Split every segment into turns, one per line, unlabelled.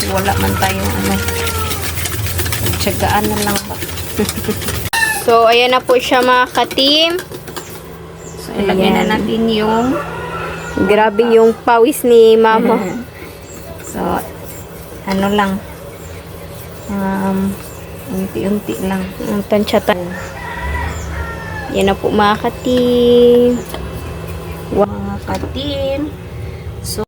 kasi wala man tayong ano. Tsagaan na lang ba.
So, ayan na po siya mga ka-team.
So, ilagay na natin yung
grabe yung pawis ni mama.
so, ano lang. Unti-unti lang.
Tansyatan. Yan na po mga ka-team.
Mga ka-team. So,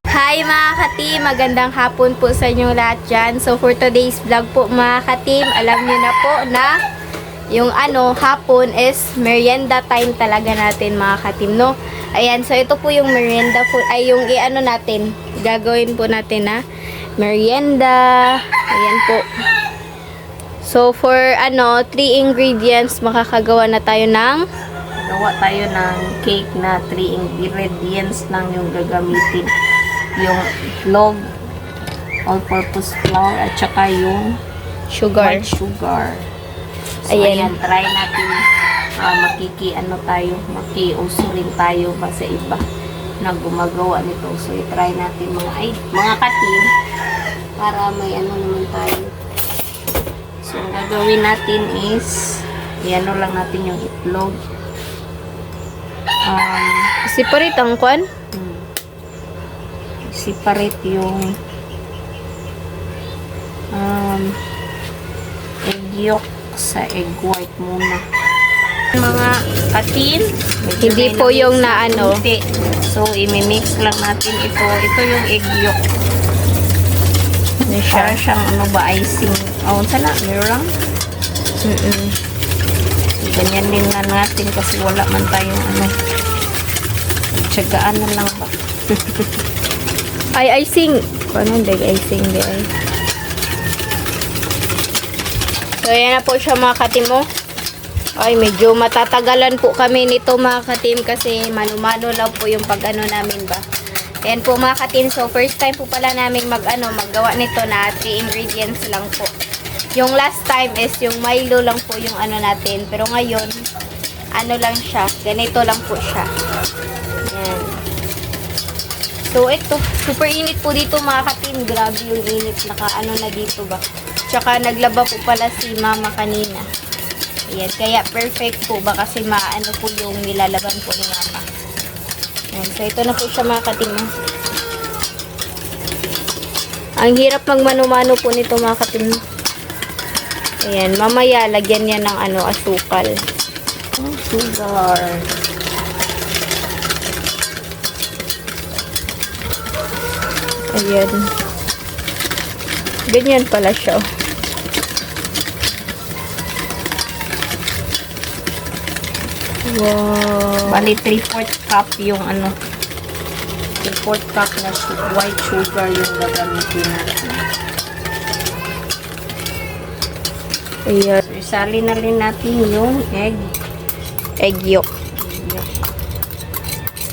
hi mga ka-team! Magandang hapon po sa inyo lahat dyan. So for today's vlog po mga ka-team, alam nyo na po na yung hapon is merienda time talaga natin mga ka-team, no? Ayan, so ito po yung merienda po, ay yung natin, gagawin po natin na merienda. Ayan po. So for 3 ingredients, makakagawa na tayo ng
gawa tayo ng cake na 3 ingredients lang yung gagamitin. Yung itlog, all-purpose flour, at saka yung
sugar.
white sugar. So,
Ayan.
ayan, try natin. Makiuso rin tayo ba sa iba na gumagawa nito. So, i-try natin mga katim para may naman tayo. So, ang gagawin natin is lang natin yung itlog.
Separate ang kwan?
Separate yung egg yolk sa egg white muna. Mga katin,
Hindi po yung
Hindi. So, i-mix lang natin ito. Ito yung egg yolk.
Ano siya?
Para siyang icing. Sana, meron. Ganyan din na natin kasi wala man tayong tsagaan na lang ba.
Ay, icing. Paano? Icing. So, ayan na po siya mga katim mo. Ay, medyo matatagalan po kami nito mga katim kasi mano-mano lang po yung namin ba. Ayan po mga katim. So, first time po pala namin maggawa nito na 3 ingredients lang po. Yung last time is yung Milo lang po yung natin. Pero ngayon, lang siya. Ganito lang po siya. Ayan. So, ito. Super init po dito mga katim. Grabe yung init. Na dito ba. Tsaka naglaba po pala si mama kanina. Ayan. Kaya perfect po ba kasi po yung nilalaban po ni mama. Ayan. So, ito na po siya mga katim. Ang hirap magmano-mano po nito mga katim. Ayan. Mamaya, lagyan niya ng asukal.
Sugar.
Ayan. Ganyan pala siya. Wow.
Bali, 3/4 cup yung 3/4 cup na white sugar yung gagamitin natin.
Ayan.
So, isali na rin natin yung
Egg yolk.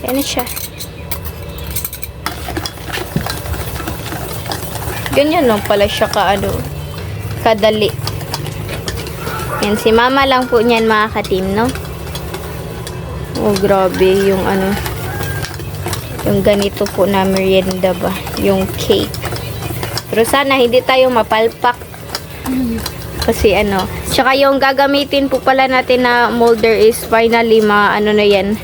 Ayan na siya. Ganyan lang pala siya kadali. Yan, si mama lang po niyan mga katim, no? Oh, grabe yung yung ganito po na merienda ba? Yung cake. Pero sana hindi tayo mapalpak. Kasi tsaka yung gagamitin po pala natin na molder is finally na yan.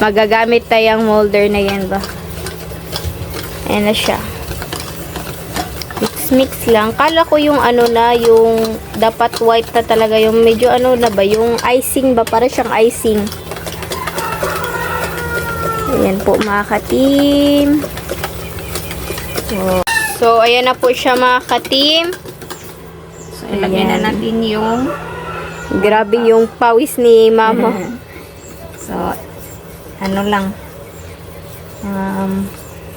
Magagamit tayong molder na yan ba? Ayan na siya. Mix lang. Kala ko yung yung dapat white na talaga yung medyo na ba yung icing ba, para siyang icing. Ayan po mga katim. So ayan na po siya mga katim.
So, ilagay na natin yung
grabe yung pawis ni mama.
So, lang.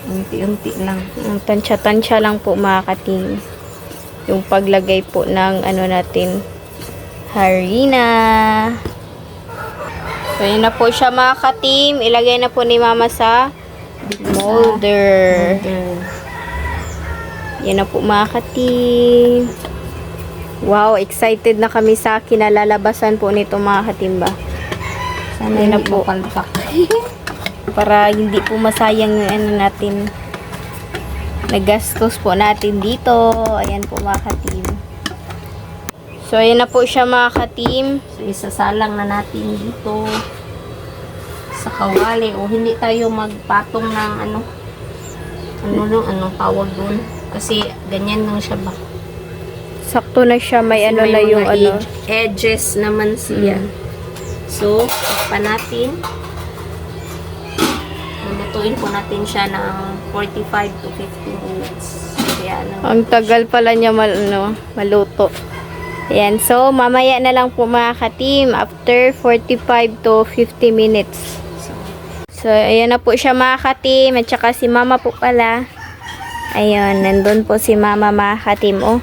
Unti-unti lang.
Tansya-tansya lang po mga katim. Yung paglagay po ng natin, harina. So, yun na po siya mga katim. Ilagay na po ni mama sa molder. Yan na po mga katim. Wow, excited na kami sa kinalalabasan po nito mga katim ba.
Sana na po palpak.
Para hindi po masayang yung natin, nagastos po natin dito. Ayan po mga ka-team. So, ayan na po siya mga ka-team.
So, isasalang na natin dito sa kawali. O, hindi tayo magpatong ng anong tawag doon. Kasi, ganyan lang siya ba?
Sakto na siya. May
Kasi
ano
may
na yung
mga
ano.
edges naman siya. So, takpan natin. Lulutuin po natin siya ng 45 to 50 minutes. Kaya,
Ang tagal pala niya maluto. Ayan. So, mamaya na lang po mga ka-team. After 45 to 50 minutes. So, ayan na po siya mga ka-team. At saka si mama po pala. Ayun. Nandun po si mama mga ka-team. Oh.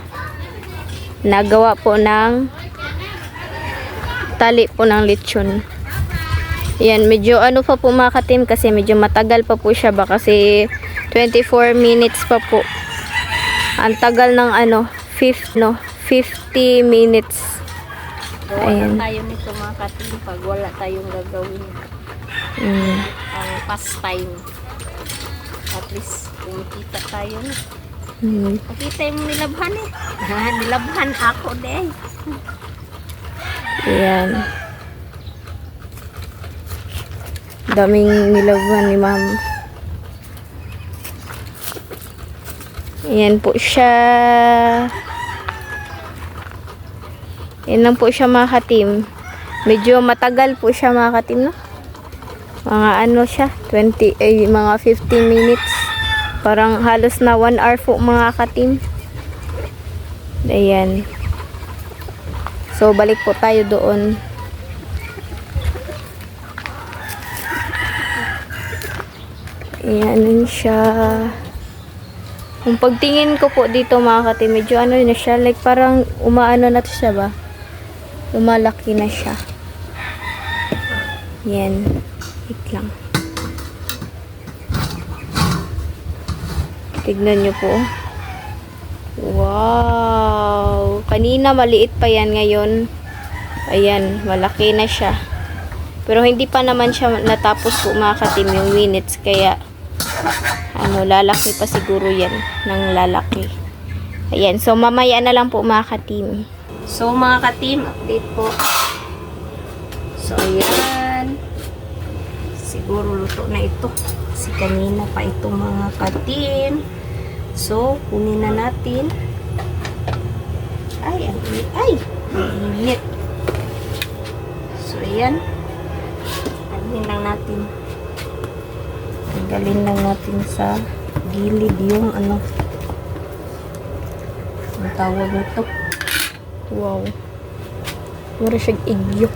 Nagawa po ng tali po ng lechon. Ayan. Medyo ano pa po mga ka-team. Kasi medyo matagal pa po siya ba. Kasi 24 minutes pa po. Ang tagal ng 50 minutes.
Ayan. Tayo nito mga katim pag wala tayong gagawin. Ang pastime. At least, kumikita tayo na. Makita yung nilabhan eh. Nilabhan ako din.
Ayan. Daming nilagyan ni ma'am. Ayan po siya. Yan lang po siya mga ka-team. Medyo matagal po siya mga ka-team, no? Mga ano siya, mga 15 minutes. Parang halos na 1 hour po mga ka-team. Ayan. So, balik po tayo doon. Ayan siya. Kung pagtingin ko po dito mga ka-team, medyo ano na siya, like parang umaano na to siya ba? Lumalaki na siya. Yan. Wait lang. Tignan nyo po. Wow! Kanina maliit pa yan ngayon. Ayan, malaki na siya. Pero hindi pa naman siya natapos po mga ka-team yung minutes. Kaya, lalaki pa siguro yan ng lalaki. Ayan, so mamaya na lang po mga ka-team.
So mga ka-team, update po. So ayan. Siguro luto na ito. Kasi kanina pa ito mga ka-team. So, kunin na natin. Ay, ay, init. So ayan. Tanggalin lang natin. Tanggalin lang natin sa gilid yung ang tawag nito.
Wow. Mura siyang igyo.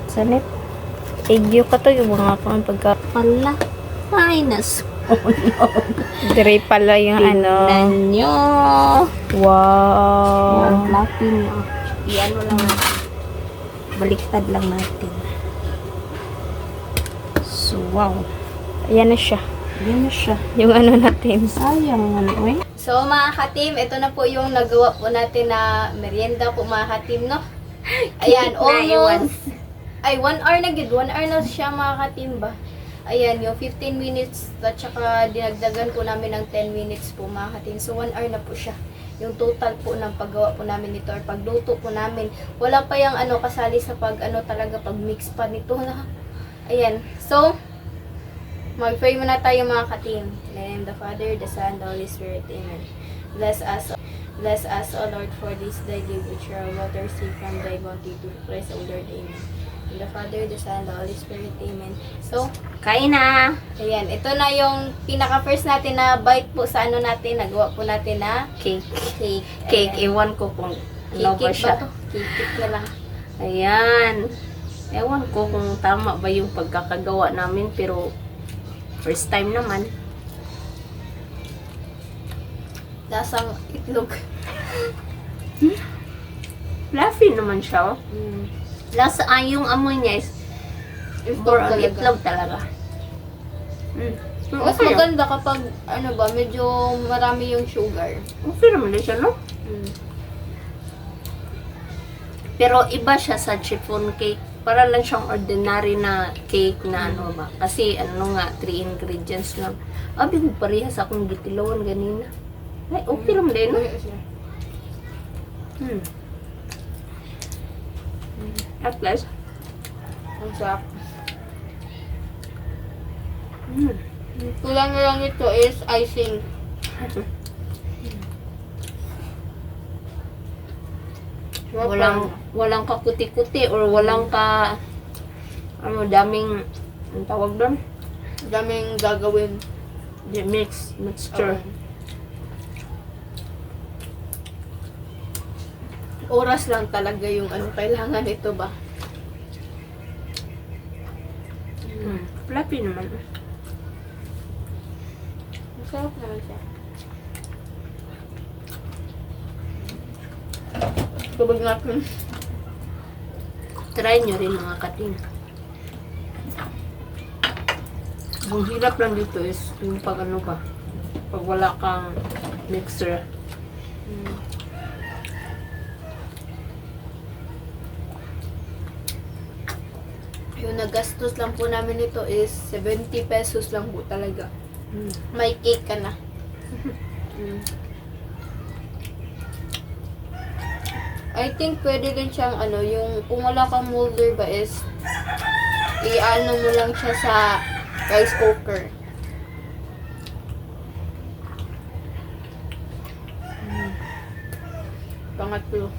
Sanit.
Igyo ka to yung mga pang pagka...
Pala. Ay,
Dire pala yung
tingnan nyo.
Wow.
Ang fluffy niya. Iyan mo lang natin. Baliktad lang natin. So, wow.
Ayan na siya.
Yan na siya.
Yung natin.
Sayang eh.
So mga ka-team, ito na po yung nagawa po natin na merienda po mga ka-team, no? Ayan, almost. Ay, 1 hour na gid. 1 hour na siya mga ka-team ba? Ayan, yung 15 minutes at saka dinagdagan po namin ng 10 minutes po mga ka-team. So 1 hour na po siya. Yung total po ng paggawa po namin nito or pagluto po namin. Wala pa yung kasali sa talaga pag mix pa nito na. Ayan. So, mag-pray muna tayo mga ka-team. In the name of the Father, the Son, the Holy Spirit. Amen. Bless us, O Lord, for this thy gift which are water saved from thy bounty to Christ, O Lord. Amen. In the Father, the Son, the Holy Spirit. Amen. So,
Kain na.
ayan. Ito na yung pinaka-first natin na bite po sa natin. Nagawa po natin na
Cake.
cake.
Cake.
Ayan.
Iwan ko kung ano ba
Cake
siya.
ba to? Cake na lang.
Ayan. Ewan ko kung tama ba yung pagkakagawa namin pero first time naman.
Lasang itlog.
Fluffy naman siya. Oh. Lasa yung amoy niya is more on
talaga.
itlog talaga.
Mas
Okay.
maganda kapag medyo marami yung sugar.
Okay naman din siya, no? Pero iba siya sa chiffon cake. para lang siyang ordinary na cake na ano ba. Kasi ano nga, 3 ingredients lang. Abi, parehas akong gitilawan ganina. Ay, okay lang din. No? At least.
Ang sarap.
Mm.
Kulang na lang ito is icing.
Walang kakuti-kuti or walang ka daming ang tawag doon?
Daming gagawin.
The mixture.
Oras lang talaga yung ano kailangan ito ba?
Fluffy naman.
Masarap naman siya. Tubig natin.
Try nyo rin mga kating. Ang hirap lang dito is yung pag ano ba, pag wala kang mixer.
Yung nagastos lang po namin ito is 70 pesos lang po talaga. May cake ka na. I think pwede din siyang ano, yung kung wala kang molder ba is i-ano mo lang siya sa rice cooker. Pangatlo.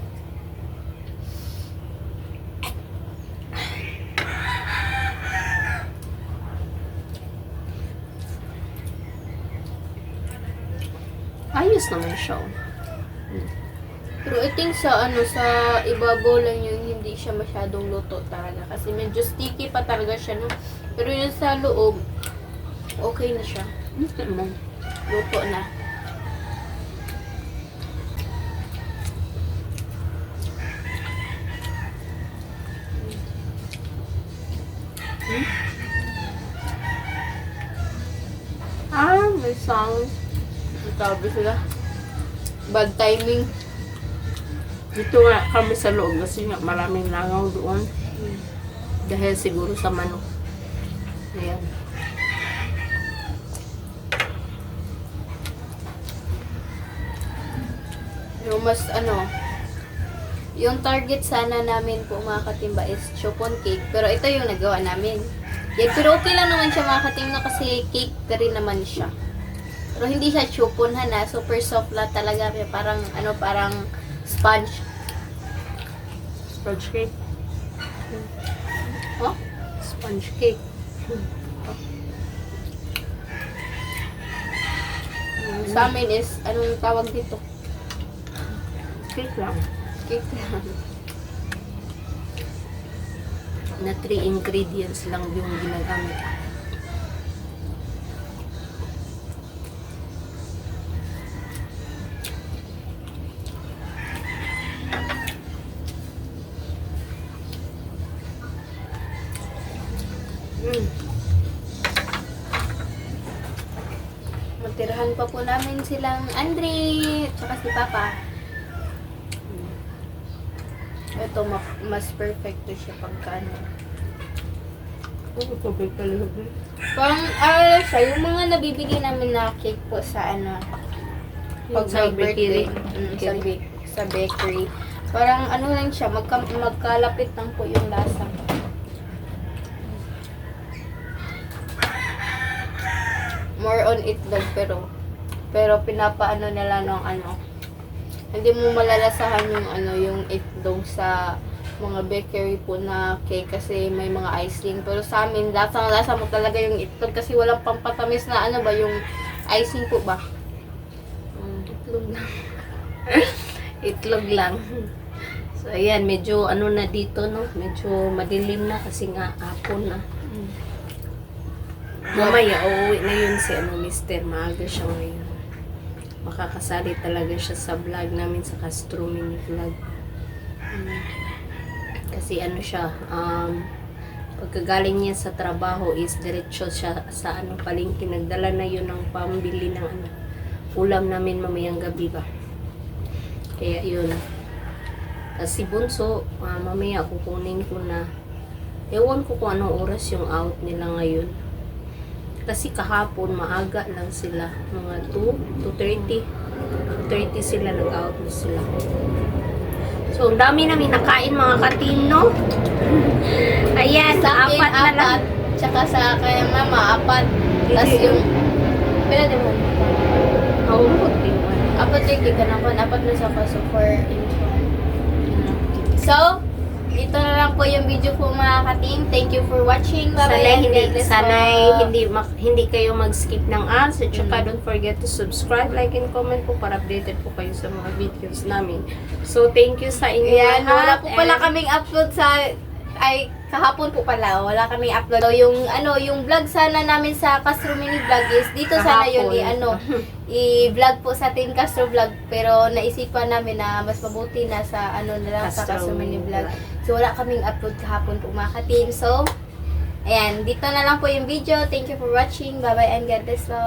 Ayos naman siya.
Pero I think sa ano sa ibabaw lang yung hindi siya masyadong luto talaga kasi medyo sticky pa talaga siya no. Pero yung sa loob okay na siya. Luto na.
May sound.
Sabi sila. Bad timing.
Dito nga kami sa loob kasi nga maraming langaw doon. Dahil siguro sa manok. Ayan.
Pero mas ano, yung target sana namin po mga katimba is chopon cake. Pero ito yung nagawa namin. Yan, pero okay lang naman siya mga katimba kasi cake ka rin naman siya. Pero hindi siya chopon na, super soft lang talaga. Parang ano, parang sponge.
Sponge cake.
Oh?
Sponge cake.
Sa amin is, anong tawag dito?
Cake lang.
Cake lang.
Na 3 ingredients lang yung ginagamit.
Matirahan pa po namin silang Andre at saka si Papa. Ito, mas perfecto siya pagka ano.
Tubig talaga.
Pang, siya, yung mga nabibili namin na cake po sa ano, pag
Sa
may birthday,
bakery.
sa bakery. Parang ano lang siya, magkalapit lang po yung lasa. More on itlog pero pinapaano nila ng ano. Hindi mo malalasahan yung ano, yung itlog sa mga bakery po na cake kasi may mga icing. Pero sa amin, lasang-lasa mo talaga yung itlog kasi walang pampatamis na ano ba, yung icing po ba?
Itlog lang. Itlog lang. So, ayan, medyo ano na dito, no? Medyo madilim na kasi nga hapon na. Mamaya, uuwi na yun si Mr. Maaga siya ngayon. Makakasali talaga siya sa vlog namin sa Castro Mini Vlog. Kasi ano siya, pagkagaling niya sa trabaho is diretso siya sa palengke. Nagdala na yun ng pambili ng ulam namin mamayang gabi ba. Kaya yun. Kasi bunso, mamaya kukunin ko na Ewan ko kung anong oras yung out nila ngayon. Kasi kahapon, maaga lang sila. Mga 2:30. 2:30 sila, nag-out na sila. So, ang dami namin nakain mga ka-team, no? Ayan,
Sa akin,
apat na lang.
Tsaka sa kaya mama, 4. Tapos yung... Pila din mo?
Oo, din mo.
4 yung giganapan. 4 na sa kaso for in one. So, ito na lang po yung video po mga ka-team. Thank you for watching. Bye-bye.
Hindi kayo mag-skip ng ads. At saka don't forget to subscribe, like, and comment po para updated po kayo sa mga videos namin. So, thank you sa inyo
Ayan,
lahat.
wala po pala
And-
kaming upload sa... Ay, kahapon po pala. Wala kaming upload. So, yung vlog sana namin sa Castro Mini Vlog is dito sana yun
Kahapon.
i-vlog po sa Team Castro Vlog. Pero naisipan namin na mas mabuti na sa na lang sa Castro Mini Vlog. So, wala kaming upload kahapon po mga ka-team. So, ayan, dito na lang po yung video. Thank you for watching. Bye-bye and God bless po.